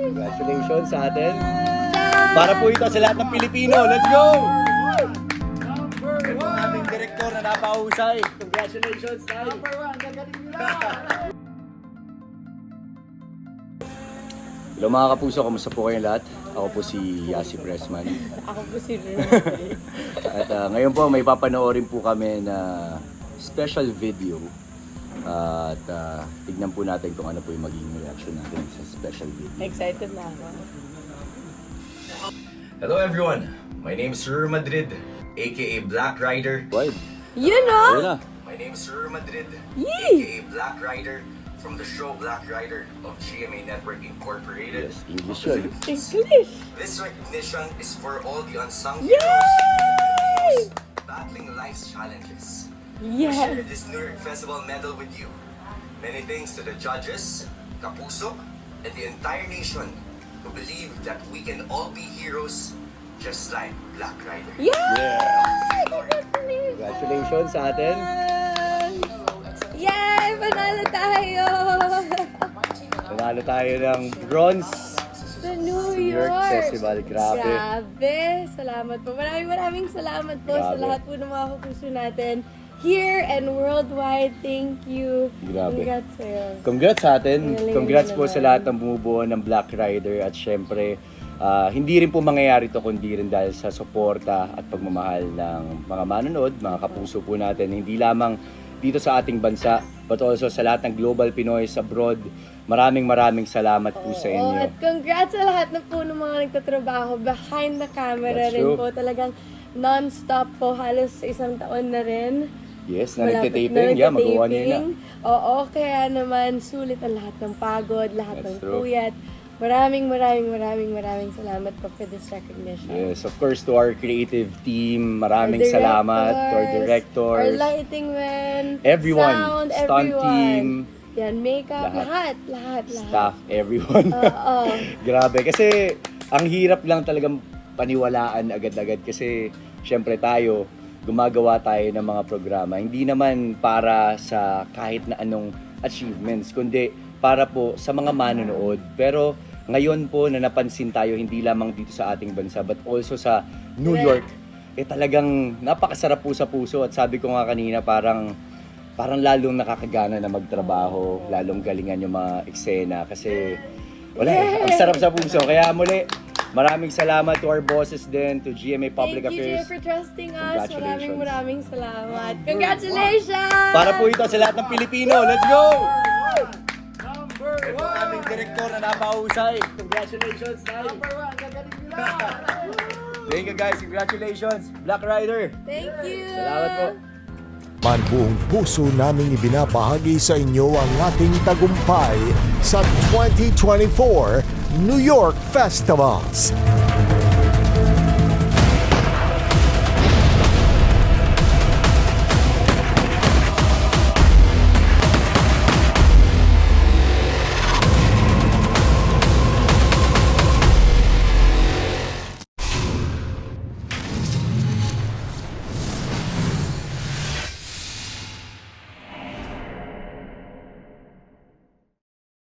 Congratulations sa atin. Para po ito sa lahat ng Pilipino. Let's go! Ito ang ating direktor na napahusay. Congratulations, Tay. Hello mga kapuso, kamusta po kayong lahat? Ako po si Yasi Pressman. Ako po si Ruby. At ngayon po may papanoorin po kami na special video. At tignan po natin kung ano po yung magiging reaction natin sa special video. Excited na ako. Hello everyone, my name is Sir Madrid, aka Black Rider. Wide. You Ayun know? na. My name is Sir Madrid, Yee! aka Black Rider, from the show Black Rider of GMA Network Incorporated. Yes, English yun. English! This recognition is for all the unsung Yay! heroes battling life's challenges. We share Yes! this New York Festival medal with you. Many thanks to the judges, Kapuso, and the entire nation who believe that we can all be heroes just like Black Rider. Yay! Yeah. Congratulations sa atin. Yay! Panalo tayo! Nanalo tayo ng bronze Sa New New York York! Festival. Grabe. Grabe! Salamat po. Maraming salamat po sa Grabe. lahat po ng mga kapuso natin here and worldwide. Thank you. Grabe. Congrats sa'yo. Congrats sa atin. Galing Congrats naman. po sa lahat ng bumubuo ng Black Rider. At syempre, hindi rin po mangyayari to kundi rin dahil sa suporta at pagmamahal ng mga manonood, mga kapuso po natin. Hindi lamang dito sa ating bansa, but also sa lahat ng global Pinoys abroad. Maraming salamat po sa Oo, inyo. at congrats sa lahat na po ng mga nagtatrabaho behind the camera That's rin true. po. Talagang non-stop po, halos isang taon na rin. Yes, na Malapit nagtitaping. Yeah, magawa niyo na. Oo, kaya naman sulit ang lahat ng pagod, lahat That's ng true. puyat. Maraming salamat po for this recognition. Yes, of course, to our creative team, maraming Our salamat. To our directors, our lighting men, everyone, sound, stunt everyone. team, Yan, makeup, Lahat. lahat. staff, everyone. Oo. Grabe, kasi ang hirap lang talagang paniwalaan agad-agad kasi syempre tayo, gumagawa tayo ng mga programa. Hindi naman para sa kahit na anong achievements, kundi para po sa mga manonood. Pero ngayon po na napansin tayo hindi lamang dito sa ating bansa but also sa New York, talagang napakasarap po sa puso at sabi ko nga kanina parang lalong nakakagana na magtrabaho, lalong galingan yung mga eksena kasi wala ang sarap sa puso. Kaya muli, maraming salamat to our bosses din, to GMA Public Thank you, Affairs. Jay, for trusting us. Congratulations. Maraming salamat. Congratulations! Para po ito sa lahat ng Pilipino. Let's go! Ito ang aming direktor na napahusay. Congratulations, Tay. Thank you guys. Congratulations. Black Rider. Thank you! Salamat po. Man buong puso naming ibinabahagi sa inyo ang ating tagumpay sa 2024 New York Festivals.